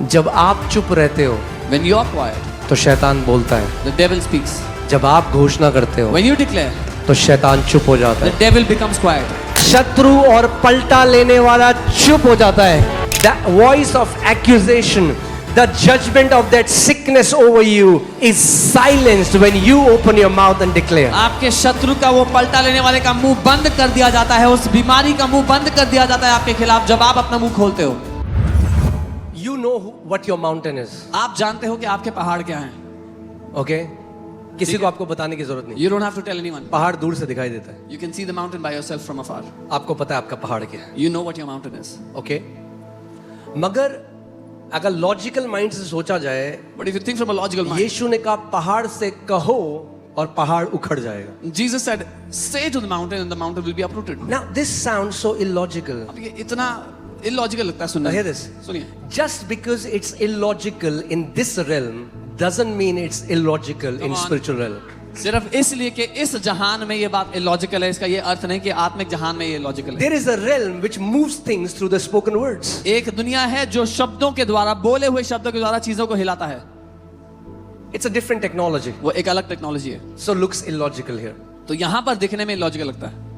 जब आप चुप रहते हो When you are quiet, तो शैतान बोलता है, the devil speaks. जब आप घोषणा करते हो When you declare, तो शैतान चुप हो जाता the है, devil becomes quiet. शत्रु और पलटा लेने वाला चुप हो जाता है. The voice of accusation, the judgment of that sickness over you is silenced when you open your mouth and declare. आपके शत्रु का वो पलटा लेने वाले का मुंह बंद कर दिया जाता है, उस बीमारी का मुंह बंद कर दिया जाता है आपके खिलाफ जब आप अपना मुंह खोलते हो. You know what your mountain is. आप जानते हो कि आपके पहाड़ क्या हैं. Okay? किसी को आपको बताने की जरूरत नहीं. You don't have to tell anyone. पहाड़ दूर से दिखाई देता है. You can see the mountain by yourself from afar. आपको पता है आपका पहाड़ क्या है. You know what your mountain is. Okay? मगर अगर लॉजिकल माइंड से सोचा जाए, But if you think from a logical mind, यीशु ने कहा पहाड़ से कहो और पहाड़ उखड़ जाएगा. Jesus said, say to the mountain and the mountain will be uprooted. Now this sounds so illogical. अब ये इतना illogical लगता है सुनने Now hear में. this. सुनिए. Just because it's illogical in this realm doesn't mean it's illogical in Come on. spiritual realm. सिर्फ इसलिए कि इस जहान में ये बात illogical है, इसका ये अर्थ नहीं कि आत्मिक जहान में ये लॉजिकल है. There is a realm which moves things through the spoken words. एक दुनिया है जो शब्दों के द्वारा, बोले हुए शब्दों के द्वारा चीजों को हिलाता है. It's a different technology. वो एक अलग टेक्नोलॉजी है. So looks illogical here. तो यहाँ पर दिखने में लॉजिकल लगता है.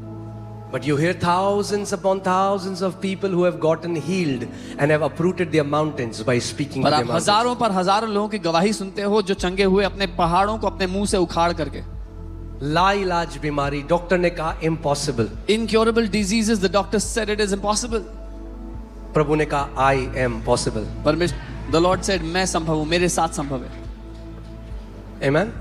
But you hear thousands upon thousands of people who have gotten healed and have uprooted their mountains by speaking to पर their आप mountains. हजारों पर हजारों लोगों की गवाही सुनते हो जो चंगे हुए अपने पहाड़ों को अपने मुंह से उखाड़ करके. लाइलाज बीमारी, डॉक्टर ने कहा impossible. Incurable diseases, the doctor said it is impossible. प्रभु ने कहा I am possible. परमेश्वर, the Lord said, मैं संभव हूं, मेरे साथ संभव है. Amen.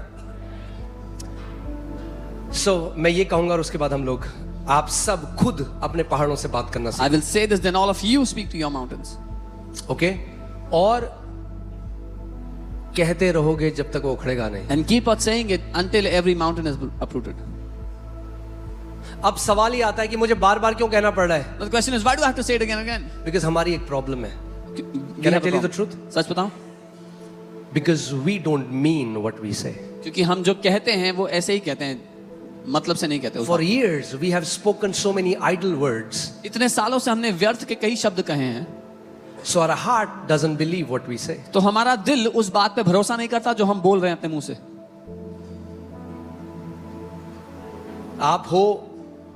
So मैं ये कहूंगा और उसके बाद हम लोग आप सब खुद अपने पहाड़ों से बात करना I सीखें. will say this, then all of you speak to your mountains. Okay? और कहते रहोगे जब तक वो उखड़ेगा नहीं. And keep on saying it until every mountain is uprooted. अब सवाल ये आता है कि मुझे बार बार क्यों कहना पड़ रहा है. But the question is, why do I have to say it again and again? Because हमारी एक प्रॉब्लम है. We Can I have a tell you the problem. truth? सच बताऊं? Because we don't mean what we say. क्योंकि हम जो कहते हैं वो ऐसे ही कहते हैं, मतलब से नहीं कहते. उस For बात. years we have spoken so many idle words, इतने सालों से हमने व्यर्थ के कई शब्द कहे हैं, so our heart doesn't believe what we say. तो हमारा दिल उस बात पे भरोसा नहीं करता जो हम बोल रहे हैं अपने मुंह से. आप हो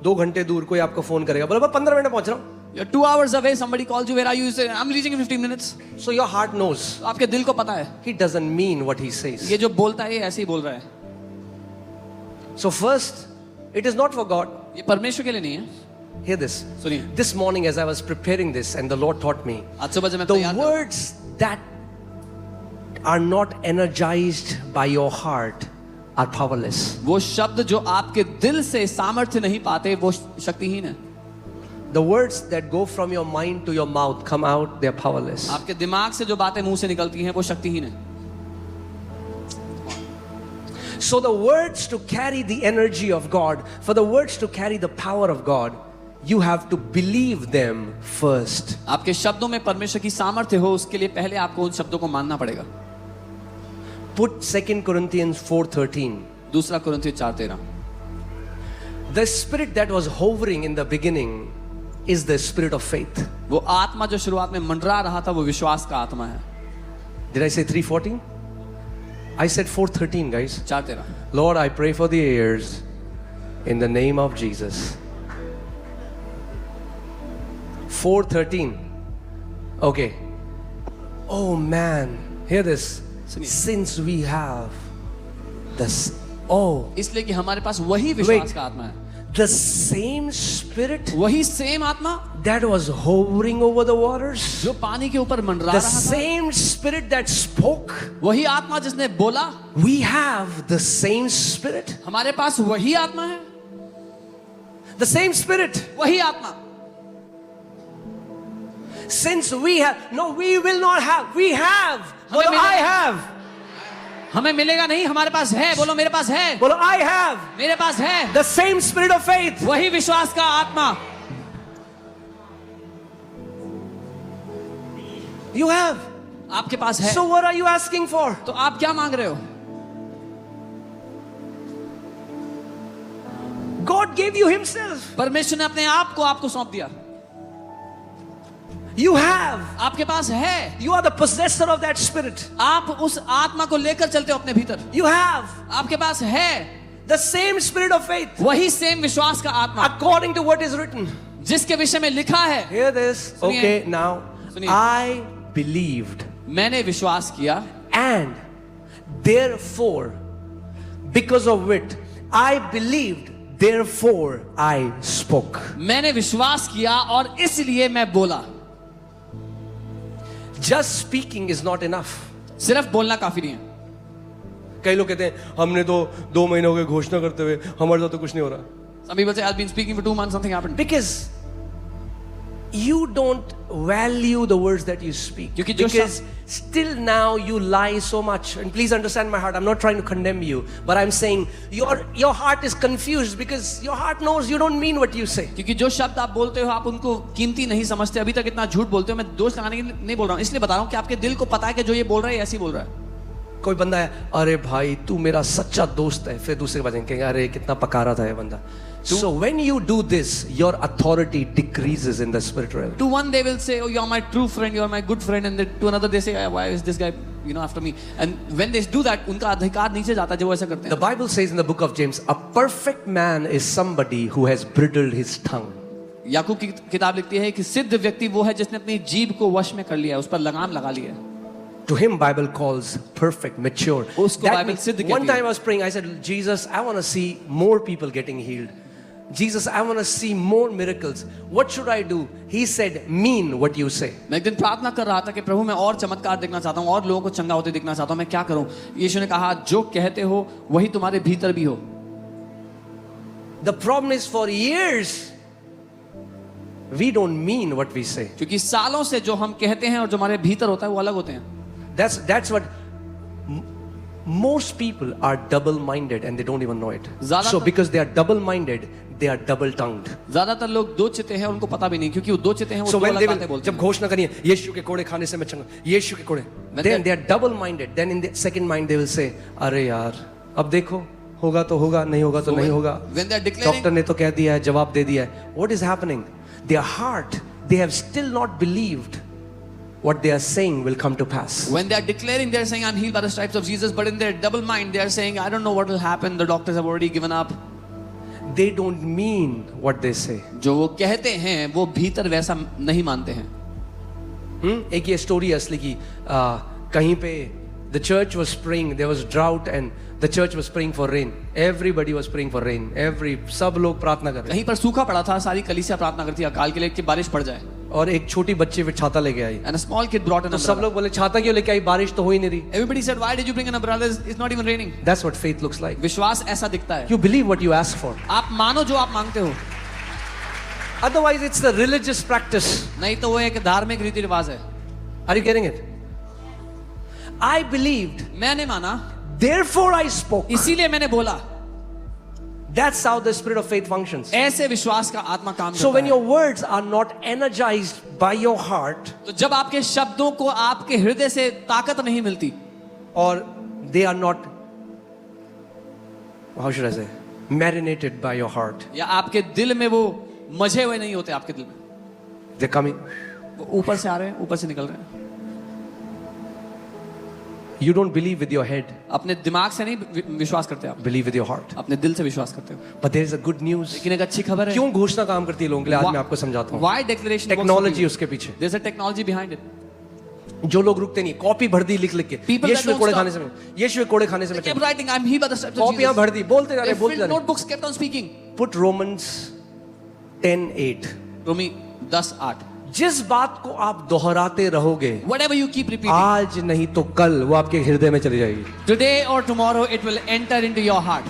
2 घंटे दूर, कोई आपको फोन करेगा, बोला 15 मिनट में पहुंच रहा हूं. You're 2 hours away, somebody calls you, where are you? You say, I'm reaching in 15 minutes. So your heart knows. आपके दिल को पता है He doesn't mean what he says. ये जो बोलता है ये ऐसे ही बोल रहा है. So first, it is not for God. ये परमेश्वर के लिए नहीं है. Hear this. सुनिए. This morning as I was preparing this and the Lord taught me, आज सुबह जब मैं the तैयार था, words that are not energized by your heart are powerless. वो शब्द जो आपके दिल से सामर्थ्य नहीं पाते वो शक्तिहीन है. The words that go from your mind to your mouth come out, they are powerless. आपके दिमाग से जो बातें मुंह से निकलती हैं वो शक्तिहीन है. So the words to carry the energy of God, for the words to carry the power of God, you have to believe them first. आपके शब्दों में परमेश्वर की सामर्थ्य हो उसके लिए पहले आपको उन शब्दों को मानना पड़ेगा. Put 2 Corinthians 4:13. दूसरा कुरिन्थियों 4:13. The spirit that was hovering in the beginning is the spirit of faith. वो आत्मा जो शुरुआत में मंडरा रहा था वो विश्वास का आत्मा है. Did I say 3:14? I said 4:13, guys. 4:13. Lord, I pray for the ears in the name of Jesus. 4:13. Okay. Oh man, hear this. सुनिए. Since we have this, इसलिए कि हमारे पास वही Wait. विश्वास का आत्मा है. the same spirit वही सेम आत्मा that was hovering over the waters, जो पानी के ऊपर मंडरा the रहा था, same spirit that spoke, वही आत्मा जिसने बोला, we have the same spirit, हमारे पास वही आत्मा है. the same spirit. वही आत्मा. Since we have, no, we will not have, we have. बोलो हमें I have. हमें मिलेगा नहीं, हमारे पास है. बोलो मेरे पास है. बोलो I have. मेरे पास है The same spirit of faith. वही विश्वास का आत्मा. You have. आपके पास है. So what are you asking for? तो आप क्या मांग रहे हो? God gave you himself. परमेश्वर ने अपने आप को आपको सौंप दिया. You have. आपके पास है, You are the possessor of that spirit. आप उस आत्मा को लेकर चलते हो अपने भीतर, You have आपके पास है the same spirit of faith वही सेम विश्वास का आत्मा according to what is written. जिसके विषय में लिखा है। Hear this. सुनिए। Okay, now सुनिए। I believed मैंने विश्वास किया and therefore because of it I believed therefore I spoke. मैंने विश्वास किया और इसलिए मैं बोला। Just speaking is not enough. सिर्फ बोलना काफी नहीं है। कई लोग कहते हैं हमने तो 2 महीने हो गए घोषणा करते हुए, हमारे साथ तो कुछ नहीं हो रहा. Some people say I've been speaking for 2 months, something happened. Because you don't value the words that you speak. क्योंकि जो Because still now you lie so much. And please understand my heart. I'm not trying to condemn you, but I'm saying your heart is confused because your heart knows you don't mean what you say. क्योंकि जो शब्द आप बोलते हो आप उनको कीमती नहीं समझते, अभी तक इतना झूठ बोलते हो। मैं दोष लगाने के लिए नहीं बोल रहा हूँ, इसलिए बता रहा हूँ कि आपके दिल को पता है कि जो ये बोल रहा है ऐसे ही बोल रहा है। कोई बंदा है, अरे भाई तू मेरा सच्चा दोस्त है, फिर दूसरे बजे कहेंगे अरे कितना पका रहा था ये बंदा. So when you do this, your authority decreases in the spiritual realm. To one they will say, oh, you are my true friend, you are my good friend, and then to another they say, why is this guy, after me? And when they do that, उनका अधिकार नीचे जाता है जब वो ऐसा करते हैं। The Bible says in the book of James, a perfect man is somebody who has bridled his tongue. याकूब की किताब लिखती है कि सिद्ध व्यक्ति वो है जिसने अपनी जीभ को वश में कर लिया है, उस पर लगाम लगा लिया है। To him, Bible calls perfect, mature. उसको That बाइबल means, सिद्ध कहती है। one time I was praying, I said, Jesus, I want to see more people getting healed. Jesus, I want to see more miracles. What should I do? He said, mean what you say. मैं एक दिन प्रार्थना कर रहा था कि प्रभु मैं और चमत्कार देखना चाहता हूँ और लोगों को चंगा होते देखना चाहता हूँ, मैं क्या करूँ? यीशु ने कहा जो कहते हो वही तुम्हारे भीतर भी हो। The problem is for years, we don't mean what we say. क्योंकि सालों से जो हम कहते हैं और जो हमारे भीतर होता है वो अलग होते हैं। That's what most people are double-minded and they don't even know it. So because they are double-minded, they are double-tongued. ज्यादातर लोग दो चिते हैं उनको पता भी नहीं, क्योंकि वो दो चिते हैं वो So दो when अलग they बातें will, बोलते जब हैं। घोषणा करिए यीशु के कोड़े खाने से मैं चंगा, यीशु के कोड़े, then they are double-minded. Then in the second mind they will say, अरे यार अब देखो होगा तो होगा, नहीं होगा तो नहीं होगा, When they are declaring, doctor ने तो कह दिया है, जवाब दे दिया है. What is happening? Their heart, they have still not believed what they are saying will come to pass. when they are declaring, they are saying I'm healed by the stripes of Jesus, but in their double mind they are saying I don't know what will happen, the doctors have already given up. They don't mean what they say. जो वो कहते हैं वो भीतर वैसा नहीं मानते हैं। एक ये स्टोरी असली की, कहीं पे the church was praying, there was drought and the church was praying for rain. Everybody was praying for rain. सब लोग प्रार्थना कर रहे कहीं पर सूखा पड़ा था, सारी कलीसिया प्रार्थना करती है अकाल के लिए कि बारिश पड़ जाए। और एक छोटी बच्ची फिर छाता लेके आई. And a small kid brought an तो सब umbrella. लोग बोले छाता क्यों लेके आई, बारिश तो हो ही नहीं रही. Everybody said why did you bring an umbrella? It's not even raining. That's what faith looks like. विश्वास ऐसा दिखता है। You believe what you ask for. आप मानो जो आप मांगते हो, Otherwise it's the religious practice. नहीं तो वो एक धार्मिक रीति रिवाज है। Are you getting it? I believed, मैंने माना therefore I spoke. इसीलिए मैंने बोला। That's how the spirit of faith functions. ऐसे विश्वास का आत्मा काम So करता when है। your words are not energized by your heart, तो जब आपके शब्दों को आपके हृदय से ताकत नहीं मिलती, or they are not, how should I say, marinated by your heart, या आपके दिल में वो मजे हुए नहीं होते, आपके दिल में they're coming, वो ऊपर से आ रहे हैं, ऊपर से निकल रहे हैं। you don't believe with your head, अपने दिमाग से नहीं विश्वास करते आप, believe with your heart. अपने दिल से विश्वास करते हो। But there is a good news. लेकिन एक अच्छी खबर है। क्यों घोषणा काम करती है लोगों के लिए, आज मैं आपको समझाता हूँ. Why declaration works for technology you? उसके पीछे. There's a technology behind it. जो लोग रुकते नहीं, कॉपी भर दी लिख लिख के, People that यीशु के don't कोड़े stop. खाने से मैं, यीशु के कोड़े खाने से They मैं kept चंगा. writing, I'm healed by the stripes of कॉपियां Jesus. भर दी, बोलते जा They रहे, बोलते filled जा रहे. notebooks, kept on speaking. Put Romans 10:8. रोमी 10:8. जिस बात को आप दोहराते रहोगे, Whatever you keep repeating, आज नहीं तो कल वो आपके हृदय में चली जाएगी. today or tomorrow it will enter into your heart.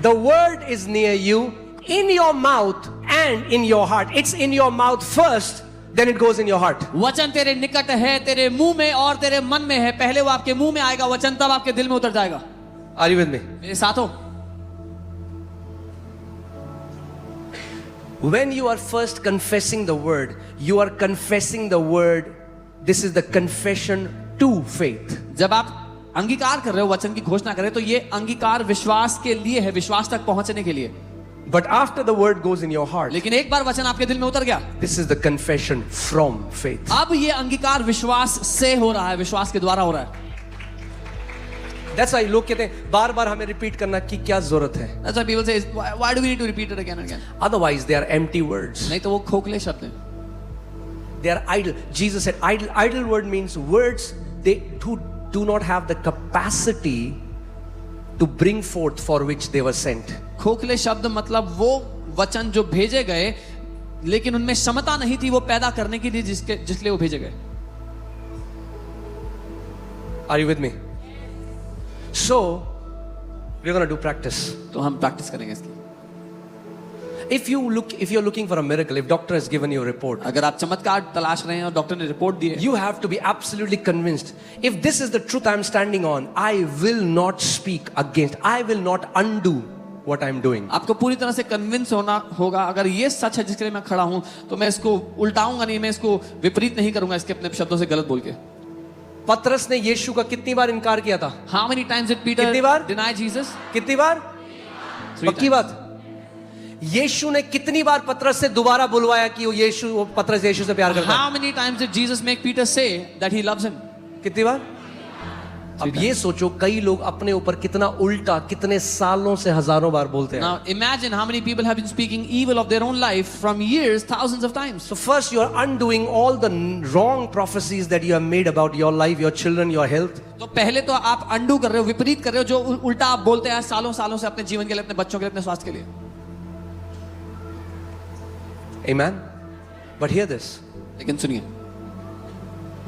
The word is near you, in your mouth and in your heart. It's in your mouth first, then it goes in your heart. वचन तेरे निकट है, तेरे मुंह में और तेरे मन में है। पहले वो आपके मुंह में आएगा वचन, तब आपके दिल में उतर जाएगा। Are you with me? मेरे साथ हो? When you are first confessing the word, you are confessing the word. This is the confession to faith. जब आप अंगीकार कर रहे हो, वचन की घोषणा कर रहे हो, तो ये अंगीकार विश्वास के लिए है, विश्वास तक पहुंचने के लिए। But after the word goes in your heart, लेकिन एक बार वचन आपके दिल में उतर गया, this is the confession from faith. अब ये अंगीकार विश्वास से हो रहा है, विश्वास के द्वारा हो रहा है. That's why लोग कहते हैं बार बार हमें रिपीट करना की क्या जरूरत है. That's why people say, why do we need to repeat it again and again? Otherwise they are empty words. नहीं तो वो खोखले शब्द हैं. They are idle. Jesus said idle. Idle word means words they do not have the capacity to bring forth for which they were sent. खोखले शब्द मतलब वो वचन जो भेजे गए लेकिन उनमें क्षमता नहीं थी वो पैदा करने के लिए जिसलिए वो भेजे गए. Are you with me? So we're going to do practice. तो हम प्रैक्टिस करेंगे इसकी. If you're looking for a miracle, if doctor has given you a report, अगर आप चमत्कार तलाश रहे हैं और डॉक्टर ने रिपोर्ट दी है, you have to be absolutely convinced. If this is the truth I'm standing on, I will not speak against. I will not undo what I'm doing. आपको पूरी तरह से कन्विंस होना होगा. अगर ये सच है जिसके लिए मैं खड़ा हूं तो मैं इसको उल्टाऊंगा नहीं, मैं इसको विपरीत नहीं करूंगा इसके अपने शब्दों से गलत बोल के. पतरस ने यीशु का कितनी बार इनकार किया था? How many times did Peter कितनी बार? deny Jesus? कितनी बार? पक्की बात. यीशु ने कितनी बार पतरस से दोबारा बुलवाया कि वो पतरस यीशु से प्यार करता है? How many times did Jesus make Peter say that he loves him? कितनी बार? अब ये सोचो कई लोग अपने ऊपर कितना उल्टा कितने सालों से हजारों बार बोलते हैं. Now imagine how many people have been speaking evil of their own life from years, thousands of times. So first you are undoing all the wrong prophecies that you have made about your life, your children, your health. तो पहले तो आप undo कर रहे हो, विपरीत कर रहे हो जो उल्टा आप बोलते हैं सालों सालों से अपने जीवन के लिए, अपने बच्चों के लिए, अपने स्वास्थ्य के लिए. Amen. But hear this. लेकिन सुनिए,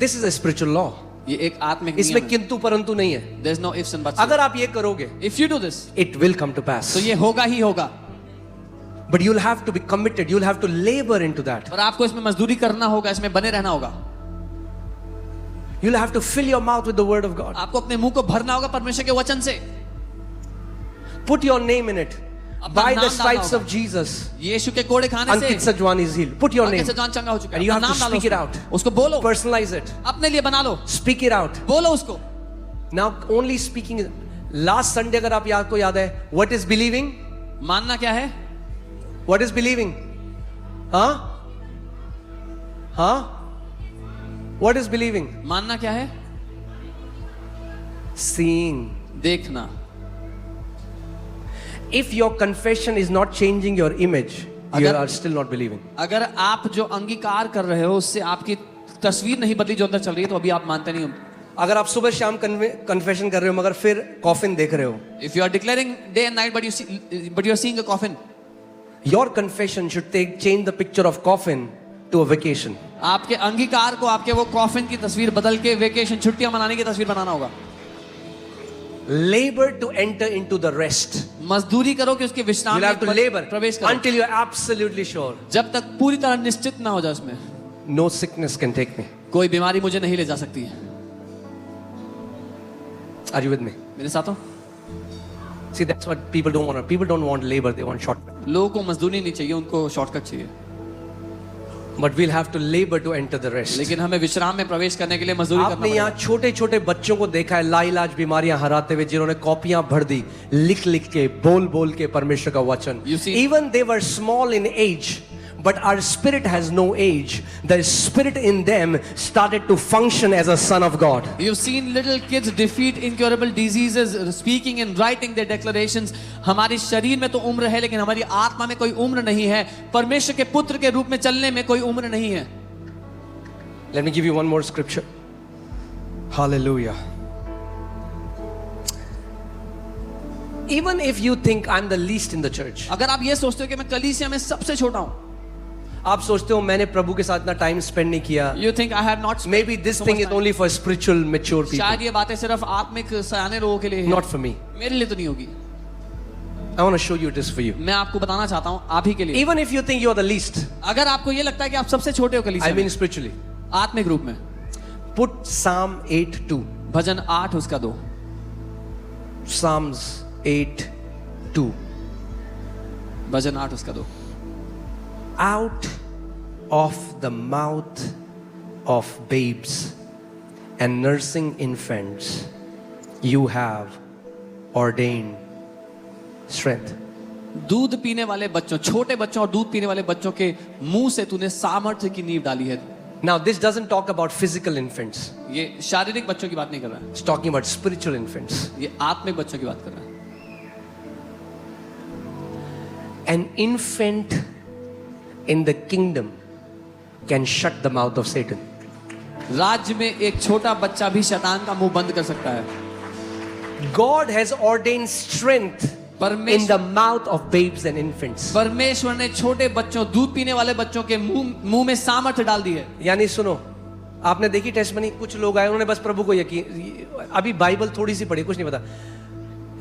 This is a spiritual law. ये एक आत्मिक इसमें नियम है. किंतु परंतु नहीं है. There's no ifs and buts. अगर आप ये करोगे, If you do this, it will come to pass. तो ये होगा ही होगा. But you'll have to be committed. You'll have to labor into that. और आपको इसमें मजदूरी करना होगा, इसमें बने रहना होगा. You'll have to fill your mouth with the word of God. आपको अपने मुंह को भरना होगा परमेश्वर के वचन से. Put your name in it. अपना By नाम the डालना stripes होगा. of Jesus, यीशु के कोड़े खाने Ankit से Sajwan is healed. Put your name. अंकित सजवान चंगा हो चुका है. And you have अपना to नाम डालो speak it उसको. out. उसको बोलो, Personalize it. अपने लिए बना लो, Speak it out. बोलो उसको. Now only speaking. Last Sunday अगर आप को याद है, what is believing? मानना क्या है? What is believing? Huh? Huh? What is believing? मानना क्या है? Seeing. देखना. If your confession is not changing your image, you अगर- are still not believing. अगर आप जो अंगीकार कर रहे हो उससे आपकी तस्वीर नहीं बदली जो अंदर चल रही है तो अभी आप मानते नहीं हो. अगर आप सुबह शाम कन्फेशन कर रहे हो मगर फिर कॉफिन देख रहे हो, If you are declaring day and night but you are seeing a coffin, your confession should change the picture of coffin to a vacation. आपके अंगीकार को आपके वो कॉफिन की तस्वीर बदल के वेकेशन, छुट्टियां मनाने की तस्वीर बनाना होगा. Labor to enter into the rest. मजदूरी करो कि उसके विश्राम You'll have to में labor प्रवेश करो until you are absolutely sure. जब तक पूरी तरह निश्चित ना हो जाए उसमें. No sickness can take me. कोई बीमारी मुझे नहीं ले जा सकती है. Are you with me? मेरे साथ हो? See, that's what people don't want. People don't want labor, they want shortcut. लोगों को मजदूरी नहीं चाहिए, उनको शॉर्टकट चाहिए. But we'll have to labor to enter the rest. लेकिन हमें विश्राम में प्रवेश करने के लिए मजदूरी करना आपने पड़ेगा. यहाँ छोटे छोटे बच्चों को देखा है लाइलाज बीमारियां हराते हुए, जिन्होंने कॉपियां भर दी लिख लिख के, बोल बोल के परमेश्वर का वचन. You see- Even they were small in age, but our spirit has no age. The spirit in them started to function as a son of God. You've seen little kids defeat incurable diseases, speaking and writing their declarations. हमारी शरीर में तो उम्र है लेकिन हमारी आत्मा में कोई उम्र नहीं है. परमेश्वर के पुत्र के रूप में चलने में कोई उम्र नहीं है. Let me give you one more scripture. Hallelujah. Even if you think I'm the least in the church, अगर आप ये सोचते हो कि मैं कलीसिया में सबसे छोटा हूँ, आप सोचते हो मैंने प्रभु के साथ इतना टाइम स्पेंड नहीं किया, you think I have not spent maybe this so thing much is time. only for spiritual mature people, शायद ये बातें सिर्फ आत्मिक सयाने लोगों के लिए है. not for me. मेरे लिए तो नहीं होगी. I want to show you it is for you. मैं आपको बताना चाहता हूँ आप ही के लिए. Even if you think you are the least, अगर आपको ये लगता है कि आप सबसे छोटे हो I कलीसिया mean में, spiritually, आत्मिक रूप में, put Psalm 8:2. भजन 8 उसका 2. Psalms 8:2. भजन 8 उसका 2. Out of the mouth of babes and nursing infants you have ordained strength. दूध पीने वाले बच्चों, छोटे बच्चों और दूध पीने वाले बच्चों के मुंह से तूने सामर्थ्य की नींव डाली है। Now, this doesn't talk about physical infants. ये शारीरिक बच्चों की बात नहीं कर रहा है, It's talking about spiritual infants. ये आत्मिक बच्चों की बात कर रहा है। An infant in the kingdom can shut the mouth of Satan. राज्य में एक छोटा बच्चा भी शैतान का मुंह बंद कर सकता है। God has ordained strength in the mouth of babes and infants. परमेश्वर ने छोटे बच्चों, दूध पीने वाले बच्चों के मुंह में सामर्थ्य डाल दी है। यानी सुनो, आपने देखी टेस्टमनी, कुछ लोग आए उन्होंने बस प्रभु को यकीन, अभी बाइबल थोड़ी सी पढ़ी, कुछ नहीं पता,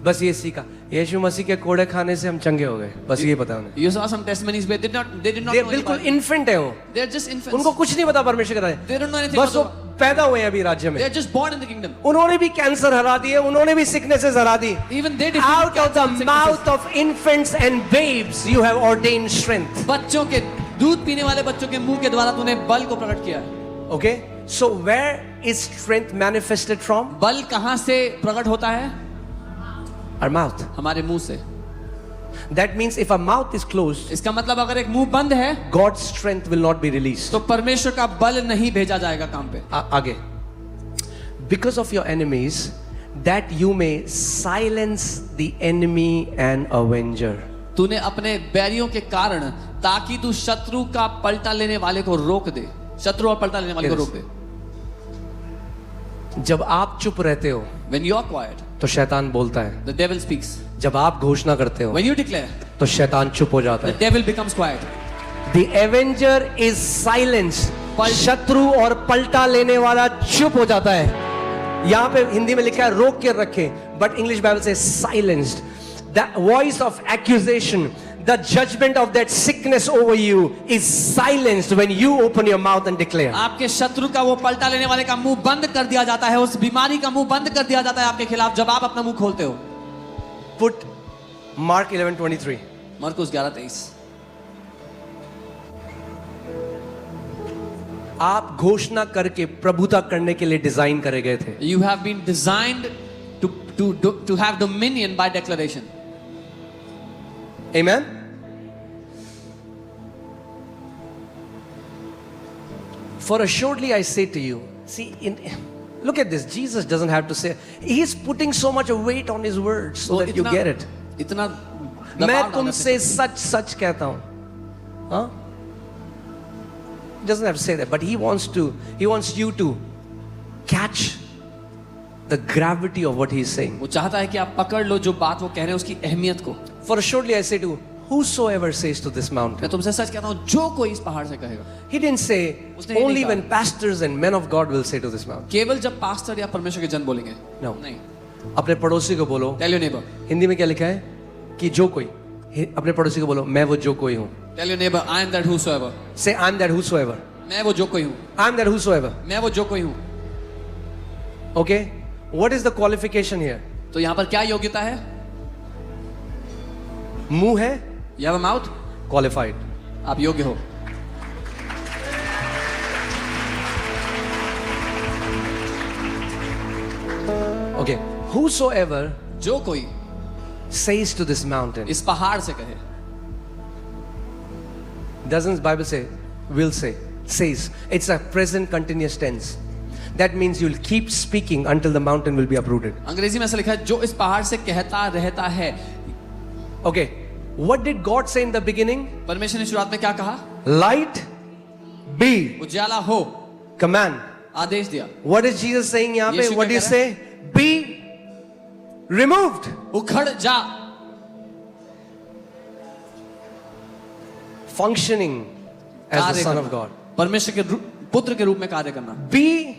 बस ये सीखा यीशु मसीह के कोड़े खाने से हम चंगे हो गए, बस ये पता उन्हें। You saw some testimonies where they did not know बिल्कुल anything. इन्फेंट है वो, They're just infants. उनको कुछ नहीं पता परमेश्वर का, They don't know anything बस वो about पैदा हुए हैं अभी राज्य में। They're just born in the kingdom. उन्होंने भी कैंसर हरा दिए, उन्होंने भी सिकनेसेस हरा दी। Even they Out of the mouth of infants and babes you have ordained strength. बच्चों के, दूध पीने वाले बच्चों के मुंह के द्वारा तूने बल को प्रकट किया है। Okay, so where is strength manifested from? बल कहां से प्रकट होता है? Our mouth. हमारे मुंह से। That means if our mouth is closed, इसका मतलब अगर एक मुंह बंद है God's strength will not be released. तो परमेश्वर का बल नहीं भेजा जाएगा काम पे। आगे, because of your enemies, that you may silence the enemy and avenger. तूने अपने बैरियों के कारण, ताकि तू शत्रु का पलटा लेने वाले को रोक दे, शत्रु और पलटा लेने वाले को रोक दे। जब आप चुप रहते हो, When you are quiet, तो शैतान बोलता है। the devil speaks. जब आप घोषणा करते हो, When you declare, तो शैतान चुप हो जाता the है। devil becomes quiet. The avenger is silenced. शत्रु और पलटा लेने वाला चुप हो जाता है। यहाँ पे हिंदी में लिखा है रोक के रखे, but English Bible says silenced. The voice of accusation, the judgment of that sickness over you is silenced when you open your mouth and declare. आपके शत्रु का, वो पलटा लेने वाले का मुंह बंद कर दिया जाता है, उस बीमारी का मुंह बंद कर दिया जाता है आपके खिलाफ जब आप अपना मुंह खोलते हो। Put Mark 11:23. मरकुस 11:23। आप घोषणा करके प्रभुता करने के लिए डिजाइन करे गए थे। You have been designed to have dominion by declaration. Amen. For assuredly I say to you, see, look at this. Jesus doesn't have to say. He's putting so much weight on his words so that you get it. इतना मैं तुमसे सच सच कहता हूं, हाँ? He doesn't have to say that, but he wants you to catch the gravity of what he's saying. वो चाहता है कि आप पकड़ लो जो बात वो कह रहे हैं उसकी अहमियत को। For assuredly I say to you, whosoever says to this mountain. मैं तुमसे सच कहता हूँ, जो कोई इस पहाड़ से कहेगा। He didn't say उसने ये only नहीं when pastors and men of God will say to this mountain. केवल जब पास्टर या परमेश्वर के जन बोलेंगे। No. नहीं। अपने पड़ोसी को बोलो। Tell your neighbor. हिंदी में क्या लिखा है कि जो कोई, अपने पड़ोसी को बोलो मैं वो जो कोई हूँ। Tell your neighbor, I am that whosoever. Say I'm that whosoever. मैं वो जो कोई हूँ। I'm that whosoever. मैं वो जो कोई हूँ। Okay? What is the qualification here? तो यहाँ पर क्या योग्यता है? मुंह है, You have a mouth? qualified. आप योग्य हो। Okay. Whosoever जो कोई says to this mountain, इस पहाड़ से कहे। doesn't Bible say, will say, says. It's a present continuous tense. That means you'll keep speaking until the mountain will be uprooted. अंग्रेजी में ऐसा लिखा है, जो इस पहाड़ से कहता रहता है। Okay. What did God say in the beginning? परमेश्वर ने शुरुआत में क्या कहा? Light be. उजाला हो। Command. आदेश दिया। What is Jesus saying यहाँ पे? यीशु What do क्या you कह say? Be removed. उखड़ जा। Functioning as the कार्य Son करना। of God. परमेश्वर के पुत्र के रूप में कार्य करना। Be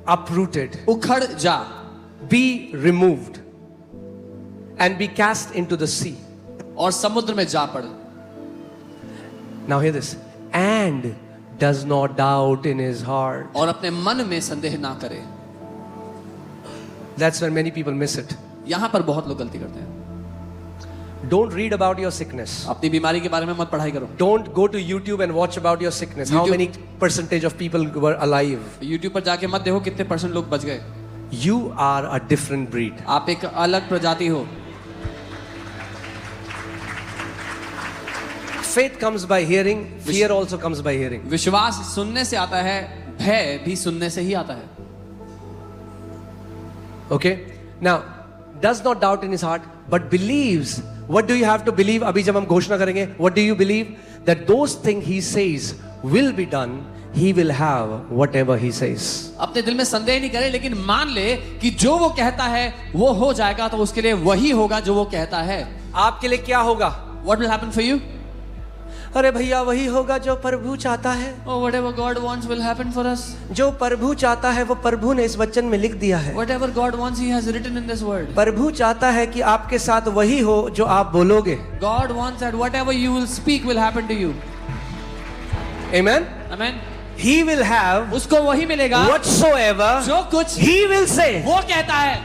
uprooted. उखड़ जा। Be removed. And be cast into the sea. और समुद्र में जा पड़। Now hear this. And does not doubt in his heart. और अपने मन में संदेह ना करे। That's where many people miss it. यहाँ पर बहुत लोग गलती करते हैं। Don't read about your sickness. अपनी बीमारी के बारे में मत पढ़ाई करो। Don't go to YouTube and watch about your sickness. How many percentage of people were alive? YouTube पर जाके मत देखो कितने % लोग बच गए। You are a different breed. आप एक अलग प्रजाति हो। faith comes by hearing, fear also comes by hearing. विश्वास सुनने से आता है, भय भी सुनने से ही आता है. Okay? Now, does not doubt in his heart, but believes. What do you have to believe? अभी जब हम घोषणा करेंगे, what do you believe? That those things he says will be done. He will have whatever he says. अपने दिल में संदेह नहीं करे, लेकिन मान ले कि जो वो कहता है वो हो जाएगा, तो उसके लिए वही होगा जो वो कहता है. आपके लिए क्या होगा? What will happen for you? अरे भैया वही होगा जो प्रभु चाहता है. Oh, whatever God wants will happen for us. जो प्रभु चाहता है वो प्रभु ने इस वचन में लिख दिया है. Whatever God wants, He has written in this word. प्रभु चाहता है कि आपके साथ वही हो जो आप बोलोगे. God wants that whatever you will speak will happen to you. Amen. Amen. He will have उसको वही मिलेगा whatsoever जो कुछ he will say. वो कहता है.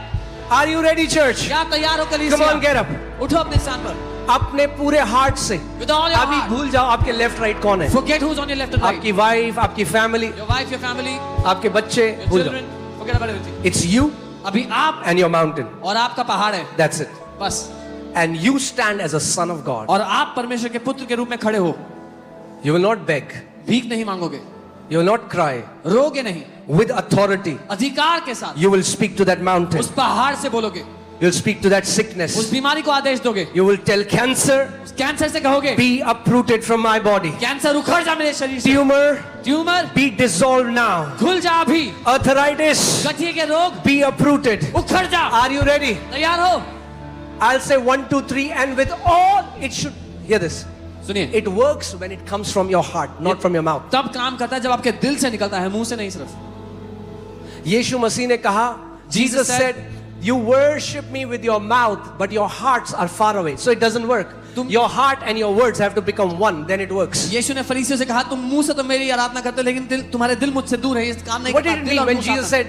Are you ready, church? क्या तैयार हो कलीसिया? Come on, get up. उठो अपने स्थान पर. अपने पूरे हार्ट से. With all your अभी heart. भूल जाओ आपके लेफ्ट राइट कौन है. Forget who's on your left and right. आपकी वाइफ, आपकी family, Your wife, your family, आपके बच्चे, your भूल children. जाओ. Forget about everything. It's you अभी आप and your mountain. और आपका पहाड़ है. That's it. बस. And you stand as a son of God. और आप परमेश्वर के पुत्र के रूप में खड़े हो. You will not beg. भीख नहीं मांगोगे. You will not cry. रोगे नहीं. With authority, अधिकार के साथ you will speak to that mountain. उस पहाड़ से बोलोगे. You'll speak to that उस sickness. बीमारी को आदेश दोगे. You will tell cancer, उस कैंसर से कहोगे, be uprooted from my body. Cancer उखड़ जा मेरे शरीर से. Tumor, tumour be dissolved now. खुल जा अभी. Arthritis, गठिए के रोग be uprooted. उखड़ जा. Are you ready? तैयार हो? I'll say 1, 2, 3, and with all it should. Hear this. सुनिए. It works when it comes from your heart, not from your mouth. तब काम करता है जब आपके दिल से निकलता है, मुंह से नहीं सिर्फ. यीशु मसीह ने कहा, Jesus said, you worship me with your mouth, but your hearts are far away. So it doesn't work. Your heart and your words have to become one, then it works. यीशु ने फरीसियों से कहा, तुम मुंह से तो मेरी आराधना करते हो, लेकिन तुम्हारे दिल मुझसे दूर है, इस काम नहीं What करता. did it mean when Jesus said,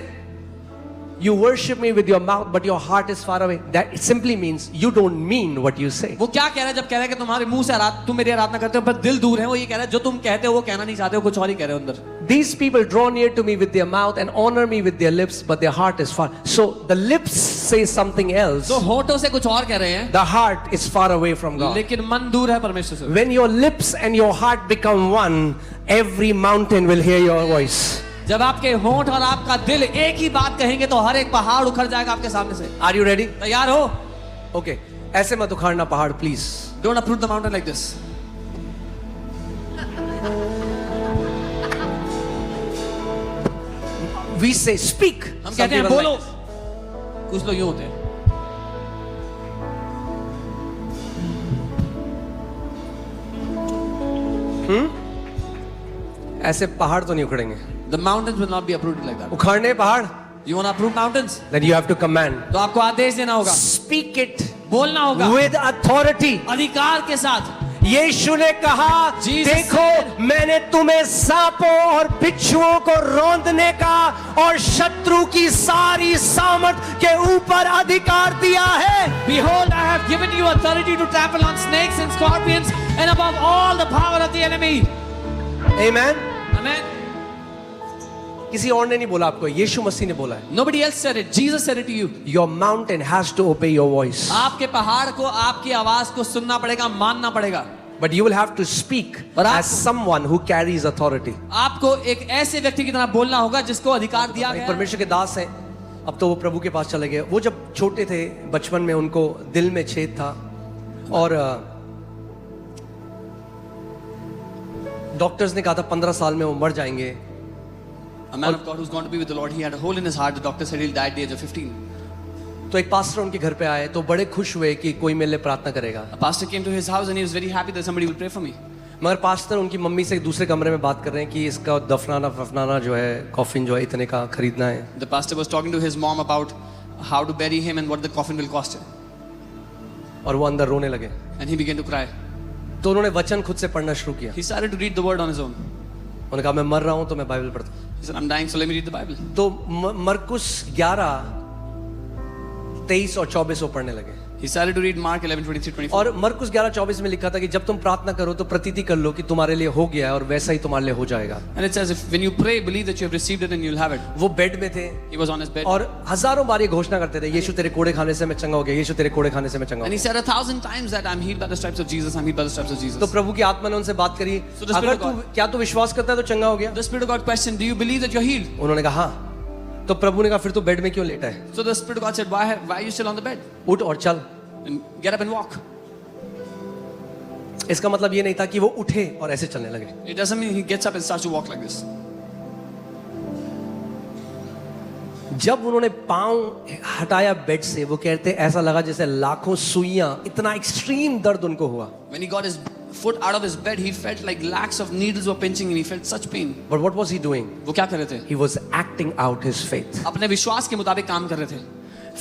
you worship me with your mouth, but your heart is far away? That it simply means you don't mean what you say. वो क्या कह रहा है जब कह रहा है कि तुम्हारे मुंह से तुम मेरी आराधना करते हो पर दिल दूर है? वो ये कह रहा है जो तुम कहते हो वो कहना नहीं चाहते हो, कुछ और ही कह रहे हो अंदर. These people draw near to me with their mouth and honor me with their lips, but their heart is far. So the lips say something else. तो होठों से कुछ और कह रहे हैं, The heart is far away from God. लेकिन मन दूर है परमेश्वर से. When your lips and your heart become one, every mountain will hear your voice. जब आपके होंठ और आपका दिल एक ही बात कहेंगे तो हर एक पहाड़ उखड़ जाएगा आपके सामने से. Are you ready? तैयार हो? Okay. ऐसे मत उखाड़ना पहाड़, please. Don't uproot the mountain like this. We say speak. हम Some कहते हैं people बोलो. like कुछ लोग यूं होते हैं. ऐसे पहाड़ तो नहीं उखड़ेंगे. The mountains will not be uprooted like that. उखाड़ने पहाड़, You want to uproot mountains? then you have to command. तो आपको आदेश देना होगा, Speak it बोलना होगा with authority. अधिकार के साथ. यीशु ने कहा, Jesus देखो मैंने तुम्हें सांपों और बिच्छुओं को रौंदने का और शत्रु की सारी सामर्थ के ऊपर अधिकार दिया है. Behold, I have given you authority to trample on snakes and scorpions and above all the power of the enemy. Amen. Amen. किसी और ने नहीं बोला आपको, यीशु मसीह ने बोला है. Nobody else said it. Jesus said it to you. Your mountain has to obey your voice. आपके पहाड़ को आपकी आवाज को सुनना पड़ेगा, मानना पड़ेगा. But you will have to speak पर as someone who carries authority. आपको एक ऐसे व्यक्ति की तरह बोलना होगा जिसको अधिकार दिया एक गया है. परमेश्वर के दास हैं, अब तो वो प्रभु के पास चले गए. वो जब छोटे थे बचपन में उनको दिल में छेद था और डॉक्टर्स ने कहा था 15 साल में वो मर जाएंगे. A man of God who's going to be with the Lord, he had a hole in his heart. The doctor said he'll die at the age of 15. तो एक पास्टर उनके घर पे आए तो बड़े खुश हुए कि कोई मेरे लिए प्रार्थना करेगा. A pastor came to his house and he was very happy that somebody will pray for me. मगर पास्टर उनकी मम्मी से दूसरे कमरे में बात कर रहे हैं कि इसका दफनाना जो है, कॉफिन जो है इतने का खरीदना है. The pastor was talking to his mom about how to bury him and what the coffin will cost him. और वो अंदर रोने लगे. And he began to cry. तो उन्होंने वचन खुद से पढ़ना शुरू किया. He started to read the word on his own. उन्होंने कहा मैं मर रहा हूं तो मैं बाइबल पढ़ता हूं. He said, I'm dying, so let me read the Bible. तो मरकुस 11, 23 और 24 वो पढ़ने लगे. He started to read Mark 11:23-24. और मरकुस 11:24 में लिखा था कि जब तुम प्रार्थना करो तो प्रतीति कर लो कि तुम्हारे लिए हो गया है और वैसा ही तुम्हारे लिए हो जाएगा। And it says, if when you pray, believe that you have received it and you'll have it. वो बेड में थे He was on his bed. और हजारों बार ये घोषणा करते थे, यीशु तेरे कोड़े खाने से मैं चंगा हो गया, यीशु तेरे कोड़े खाने से मैं चंगा हो And he said 1,000 times that I'm healed by the stripes of Jesus, I'm healed by the stripes of गया। Jesus. तो प्रभु की आत्मा ने उनसे बात करी, So the Spirit अगर of तू God- क्या तू विश्वास करता है तो चंगा हो गया? The Spirit of God questioned, do you believe that you're healed? उन्होंने कहा हाँ। तो प्रभु ने कहा फिर तू बेड में क्यों लेटा है? So the Spirit of God said, why are you still on the bed? उठ और चल। And get up and walk. इसका मतलब ये नहीं था कि वो उठे और ऐसे चलने लगे। It doesn't mean he gets up and starts to walk like this. जब उन्होंने पांव हटाया बेड से, वो कहते ऐसा लगा जैसे लाखों सुइयां, इतना एक्सट्रीम दर्द उनको हुआ। When he got his foot out of his bed, he felt like lakhs of needles were pinching and he felt such pain. But what was he doing? वो क्या कर रहे थे? He was acting out his faith. अपने विश्वास के मुताबिक काम कर रहे थे.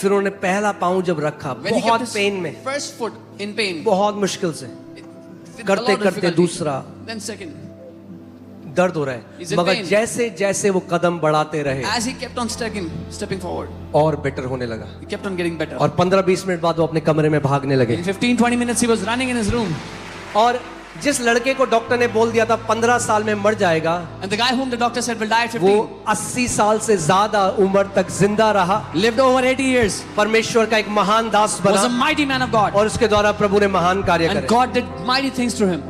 फिर उन्होंने पहला पांव जब रखा, When he kept बहुत his पेन में, first foot in pain, बहुत मुश्किल से with a करते lot of करते difficulty. दूसरा Then second, दर्द हो रहा He's है, in मगर pain. जैसे जैसे वो कदम बढ़ाते रहे as he kept on stepping forward, और बेटर होने लगा। he kept on getting better. और 15-20 मिनट बाद वो अपने कमरे में भागने लगे। In 15-20 minutes, he was running in his room. और जिस लड़के को डॉक्टर ने बोल दिया था 15 साल में मर जाएगा, And the guy whom the doctor said will die at 15 वो 80 साल से ज्यादा उम्र तक जिंदा रहा, lived over 80 years. परमेश्वर का एक महान दास Was a बना mighty man of God. और उसके द्वारा प्रभु ने महान कार्य And करे। God did mighty things through him.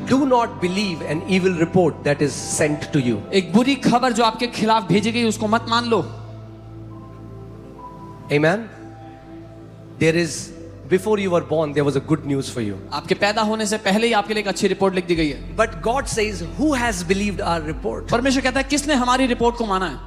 Do not believe an evil report that is sent to you. एक बुरी खबर जो आपके खिलाफ भेजी गई उसको मत मान लो. Amen. There is, before you were born, there was a good news for you. आपके पैदा होने से पहले ही आपके लिए एक अच्छी रिपोर्ट लिख दी गई है. But God says, who has believed our report? परमेश्वर कहता है किसने हमारी रिपोर्ट को माना है.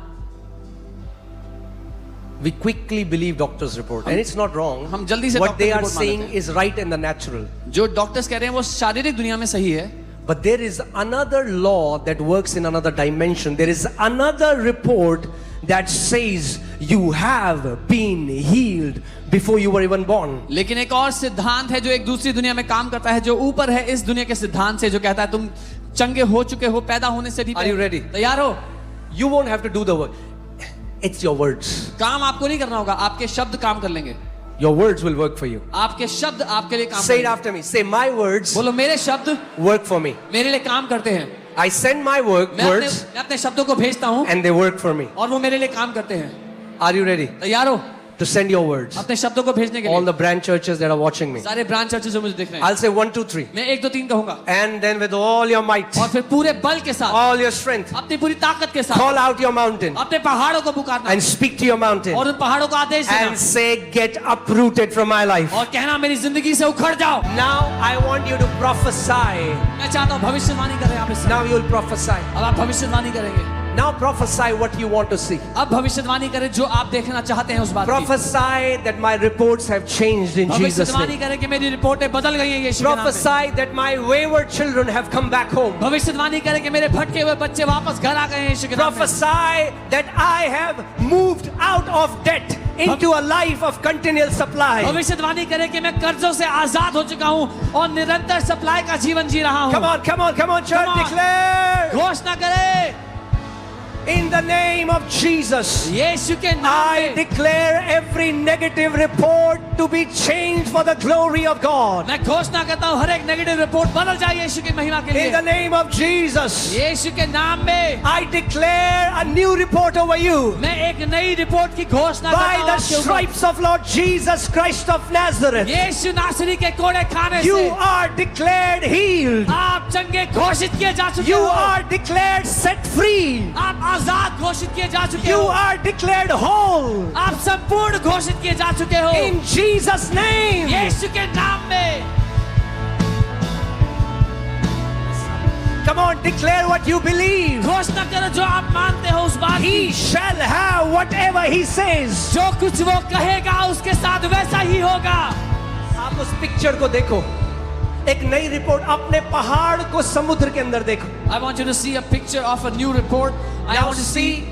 We quickly believe doctor's report, and it's not wrong. हम जल्दी से What डॉक्टर they की are रिपोर्ट मान saying लेते हैं. is right in the natural. जो डॉक्टर्स कह रहे हैं वो शारीरिक दुनिया में सही है. But there is another law that works in another dimension. There is another report that says you have been healed before you were even born. लेकिन एक और सिद्धांत है जो एक दूसरी दुनिया में काम करता है, जो ऊपर है इस दुनिया के सिद्धांत से, जो कहता है तुम चंगे हो चुके हो पैदा होने से भी. Are you ready? तैयार हो? You won't have to do the work. It's your words. काम आपको नहीं करना होगा, आपके शब्द काम कर लेंगे. Your words will work for you. आपके शब्द आपके लिए काम Say it करेंगे. after me. Say, my words बोलो मेरे शब्द work for me. मेरे लिए काम करते हैं. I send my words मैं अपने शब्दों को भेजता हूँ and they work for me. और वो मेरे लिए काम करते हैं. Are you ready तैयार हो to send your words? अपने शब्दों को भेजने के All लिए? the branch churches that are watching me. सारे ब्रांच चर्चेस जो मुझे दिख रहे हैं, I'll say 1, 2, 3. मैं 1 2 3 कहूंगा And then with all your might, और फिर पूरे बल के साथ, all your strength, अपनी पूरी ताकत के साथ call out your mountain अपने पहाड़ों को पुकारना and speak to your mountain और उन पहाड़ों को आदेश देना and say, get uprooted from my life. और कहना मेरी जिंदगी से उखड़ जाओ. Now I want you to prophesy. मैं चाहता हूँ भविष्यवाणी करें आप इस समय. Now you will prophesy. अब आप भविष्यवाणी करेंगे. Now prophesy what you want to see. अब भविष्यवाणी करें जो आप देखना चाहते हैं उस बात की. Prophesy that my reports have changed in Jesus' भविष्यवाणी name. करें कि मेरी रिपोर्टें बदल गई हैं यीशु के नाम में. Prophesy that my wayward children have come back home. भविष्यवाणी करें कि मेरे भटके हुए बच्चे वापस घर आ गए हैं यीशु के नाम में. Prophesy that I have moved out of debt into a life of continual supply. भविष्यवाणी करें कि मैं कर्जों से आजाद हो चुका हूँ और निरंतर सप्लाई का जीवन जी रहा हूँ. Come on, come on, come on, church, Come on. declare. घोषणा करें In the name of Jesus, यीशु के नाम I में. declare every negative report to be changed for the glory of God. मैं घोषणा करता हूँ हर एक नेगेटिव रिपोर्ट बदल जाए यीशु की महिमा के In the लिए. name of Jesus, यीशु के नाम में I declare a new report over you. मैं एक नई रिपोर्ट की घोषणा By करता हूँ the आपके ऊपर. stripes of Lord Jesus Christ of Nazareth, यीशु नासरी के कोड़े खाने you से are declared healed. आप चंगे घोषित किए जा चुके You हो. are declared set free. आप आजाद घोषित किए जा चुके You हो. are declared whole. आप संपूर्ण घोषित किए जा चुके हो In Jesus' name. यीशु के नाम में. Come on, declare what you believe. घोषणा करो जो आप मानते हो उस बात He की. shall have whatever he says. जो कुछ वो कहेगा उसके साथ वैसा ही होगा. आप उस पिक्चर को देखो, एक नई रिपोर्ट. अपने पहाड़ को समुद्र के अंदर देखो. I want you to see a picture of a new report. I Now want to see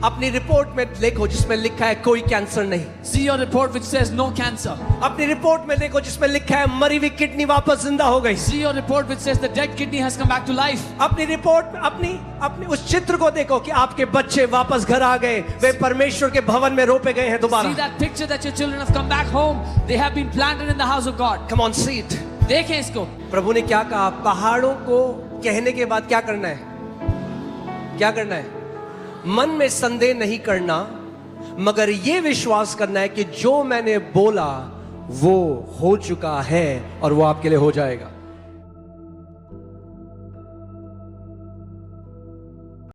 अपनी रिपोर्ट में देखो जिसमें लिखा है कोई कैंसर नहीं। See your report which says no cancer. अपनी रिपोर्ट में देखो जिसमें लिखा है मरी हुई किडनी वापस जिंदा हो गई। See your report which says the dead kidney has come back to life. अपनी रिपोर्ट में अपनी उस चित्र को देखो कि आपके बच्चे वापस घर आ गए, वे परमेश्वर के भवन में रोपे गए हैं See दोबारा। that picture that your children have come back home. They have been planted in the house of God. Come on, see it। देखें इसको। प्रभु ने क्या कहा? पहाड़ों को कहने के बाद क्या करना है? क्या करना है? मन में संदेह नहीं करना, मगर ये विश्वास करना है कि जो मैंने बोला वो हो चुका है और वो आपके लिए हो जाएगा।